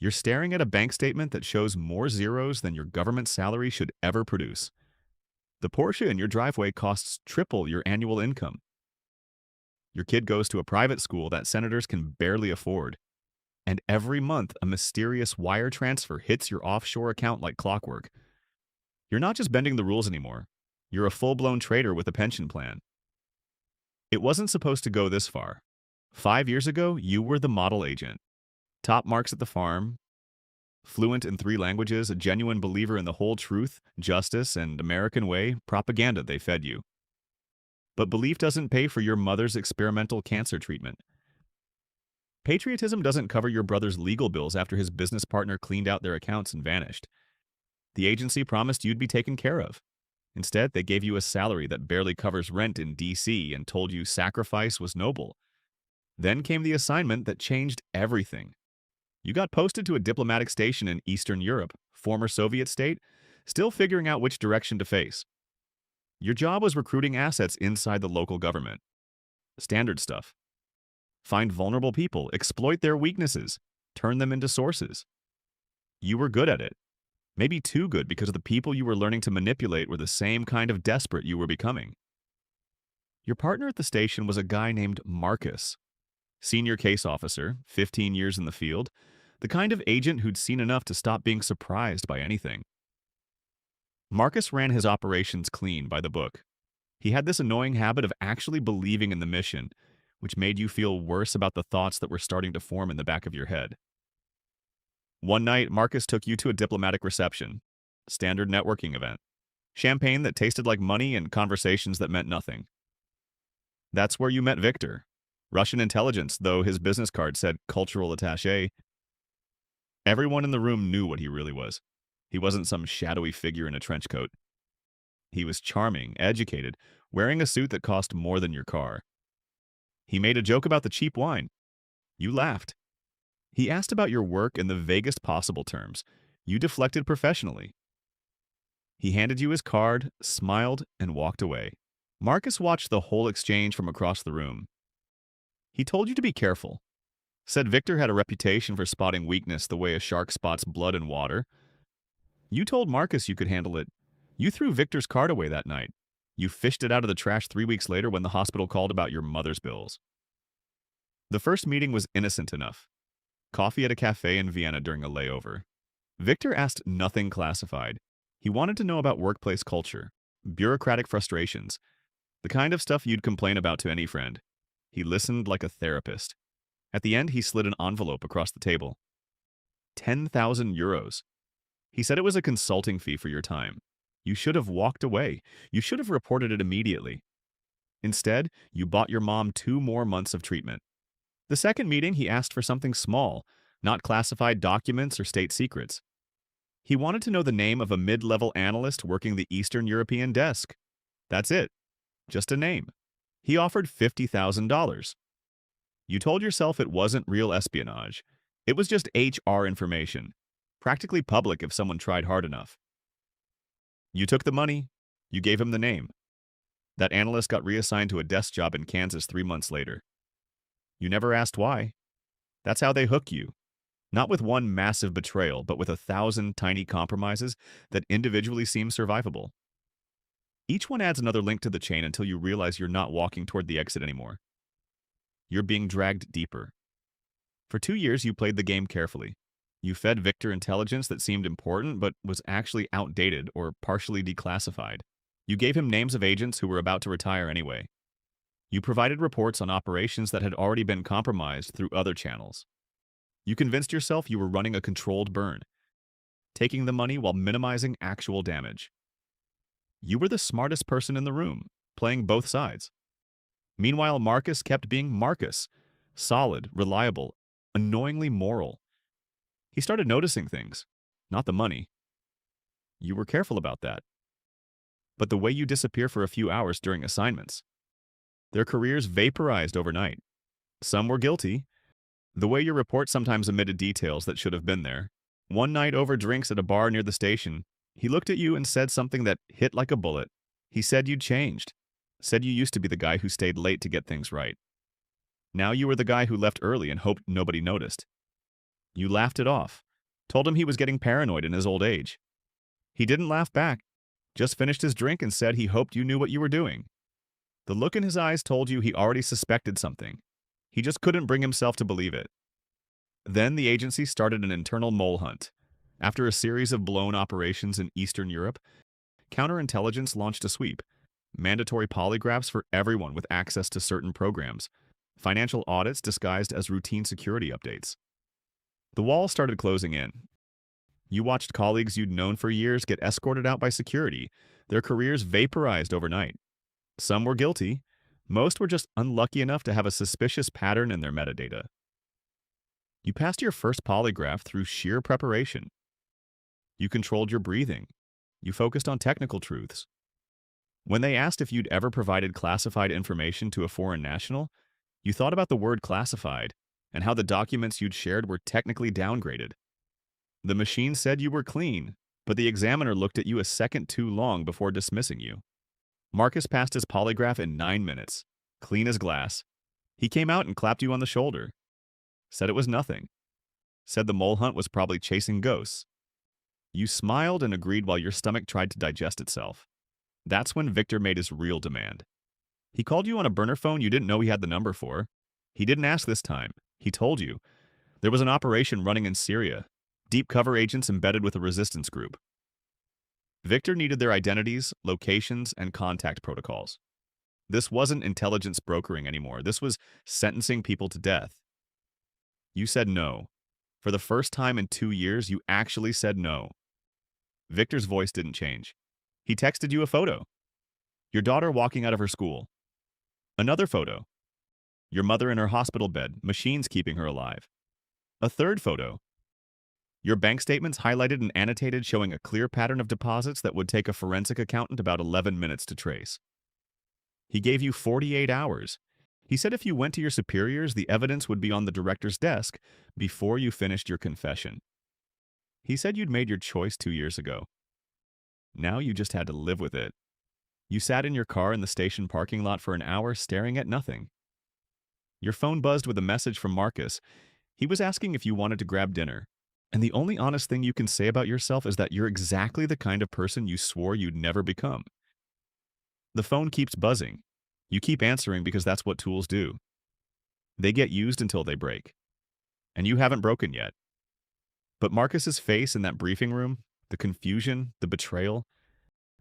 You're staring at a bank statement that shows more zeros than your government salary should ever produce. The Porsche in your driveway costs triple your annual income. Your kid goes to a private school that senators can barely afford. And every month, a mysterious wire transfer hits your offshore account like clockwork. You're not just bending the rules anymore. You're a full-blown trader with a pension plan. It wasn't supposed to go this far. 5 years ago, you were the model agent. Top marks at the farm, fluent in 3 languages, a genuine believer in the whole truth, justice, and American way propaganda they fed you. But belief doesn't pay for your mother's experimental cancer treatment. Patriotism doesn't cover your brother's legal bills after his business partner cleaned out their accounts and vanished. The agency promised you'd be taken care of. Instead, they gave you a salary that barely covers rent in D.C. and told you sacrifice was noble. Then came the assignment that changed everything. You got posted to a diplomatic station in Eastern Europe, former Soviet state, still figuring out which direction to face. Your job was recruiting assets inside the local government. Standard stuff. Find vulnerable people, exploit their weaknesses, turn them into sources. You were good at it. Maybe too good because the people you were learning to manipulate were the same kind of desperate you were becoming. Your partner at the station was a guy named Marcus. Senior case officer, 15 years in the field, the kind of agent who'd seen enough to stop being surprised by anything. Marcus ran his operations clean by the book. He had this annoying habit of actually believing in the mission, which made you feel worse about the thoughts that were starting to form in the back of your head. One night, Marcus took you to a diplomatic reception, standard networking event. Champagne that tasted like money and conversations that meant nothing. That's where you met Victor. Russian intelligence, though his business card said cultural attaché. Everyone in the room knew what he really was. He wasn't some shadowy figure in a trench coat. He was charming, educated, wearing a suit that cost more than your car. He made a joke about the cheap wine. You laughed. He asked about your work in the vaguest possible terms. You deflected professionally. He handed you his card, smiled, and walked away. Marcus watched the whole exchange from across the room. He told you to be careful. Said Victor had a reputation for spotting weakness the way a shark spots blood in water. You told Marcus you could handle it. You threw Victor's card away that night. You fished it out of the trash 3 weeks later when the hospital called about your mother's bills. The first meeting was innocent enough. Coffee at a cafe in Vienna during a layover. Victor asked nothing classified. He wanted to know about workplace culture, bureaucratic frustrations, the kind of stuff you'd complain about to any friend. He listened like a therapist. At the end, he slid an envelope across the table. 10,000 euros. He said it was a consulting fee for your time. You should have walked away. You should have reported it immediately. Instead, you bought your mom 2 more months of treatment. The second meeting, he asked for something small, not classified documents or state secrets. He wanted to know the name of a mid-level analyst working the Eastern European desk. That's it. Just a name. He offered $50,000. You told yourself it wasn't real espionage. It was just HR information, practically public if someone tried hard enough. You took the money. You gave him the name. That analyst got reassigned to a desk job in Kansas 3 months later. You never asked why. That's how they hook you. Not with one massive betrayal, but with 1,000 tiny compromises that individually seem survivable. Each one adds another link to the chain until you realize you're not walking toward the exit anymore. You're being dragged deeper. For 2 years, you played the game carefully. You fed Victor intelligence that seemed important but was actually outdated or partially declassified. You gave him names of agents who were about to retire anyway. You provided reports on operations that had already been compromised through other channels. You convinced yourself you were running a controlled burn, taking the money while minimizing actual damage. You were the smartest person in the room, playing both sides. Meanwhile, Marcus kept being Marcus, solid, reliable, annoyingly moral. He started noticing things, not the money. You were careful about that. But the way you disappear for a few hours during assignments. Their careers vaporized overnight. Some were guilty. The way your report sometimes omitted details that should have been there. One night over drinks at a bar near the station, he looked at you and said something that hit like a bullet. He said you'd changed. Said you used to be the guy who stayed late to get things right. Now you were the guy who left early and hoped nobody noticed. You laughed it off. told him he was getting paranoid in his old age. He didn't laugh back, just finished his drink and said he hoped you knew what you were doing. The look in his eyes told you he already suspected something. He just couldn't bring himself to believe it. Then the agency started an internal mole hunt. After a series of blown operations in Eastern Europe, counterintelligence launched a sweep. Mandatory polygraphs for everyone with access to certain programs. Financial audits disguised as routine security updates. The wall started closing in. You watched colleagues you'd known for years get escorted out by security, their careers vaporized overnight. Some were guilty. Most were just unlucky enough to have a suspicious pattern in their metadata. You passed your first polygraph through sheer preparation. You controlled your breathing. You focused on technical truths. When they asked if you'd ever provided classified information to a foreign national, you thought about the word classified and how the documents you'd shared were technically downgraded. The machine said you were clean, but the examiner looked at you a second too long before dismissing you. Marcus passed his polygraph in 9 minutes, clean as glass. He came out and clapped you on the shoulder. Said it was nothing. Said the mole hunt was probably chasing ghosts. You smiled and agreed while your stomach tried to digest itself. That's when Victor made his real demand. He called you on a burner phone you didn't know he had the number for. He didn't ask this time. He told you. There was an operation running in Syria. Deep cover agents embedded with a resistance group. Victor needed their identities, locations, and contact protocols. This wasn't intelligence brokering anymore. This was sentencing people to death. You said no. For the first time in 2 years, you actually said no. Victor's voice didn't change. He texted you a photo. Your daughter walking out of her school. Another photo. Your mother in her hospital bed, machines keeping her alive. A third photo. Your bank statements highlighted and annotated showing a clear pattern of deposits that would take a forensic accountant about 11 minutes to trace. He gave you 48 hours. He said if you went to your superiors, the evidence would be on the director's desk before you finished your confession. He said you'd made your choice 2 years ago. Now you just had to live with it. You sat in your car in the station parking lot for an hour staring at nothing. Your phone buzzed with a message from Marcus. He was asking if you wanted to grab dinner. And the only honest thing you can say about yourself is that you're exactly the kind of person you swore you'd never become. The phone keeps buzzing. You keep answering because that's what tools do. They get used until they break. And you haven't broken yet. But Marcus's face in that briefing room, the confusion, the betrayal,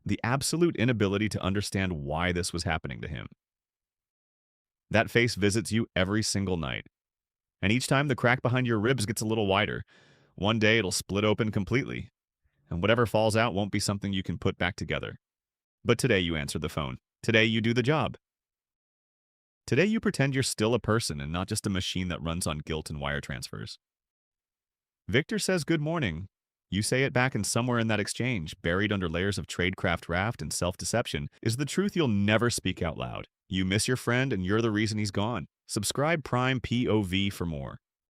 the absolute inability to understand why this was happening to him. That face visits you every single night. And each time the crack behind your ribs gets a little wider. One day it'll split open completely, and whatever falls out won't be something you can put back together. But today you answer the phone. Today you do the job. Today you pretend you're still a person and not just a machine that runs on guilt and wire transfers. Victor says good morning. You say it back, and somewhere in that exchange, buried under layers of tradecraft raft and self-deception, is the truth you'll never speak out loud. You miss your friend and you're the reason he's gone. Subscribe Prime POV for more.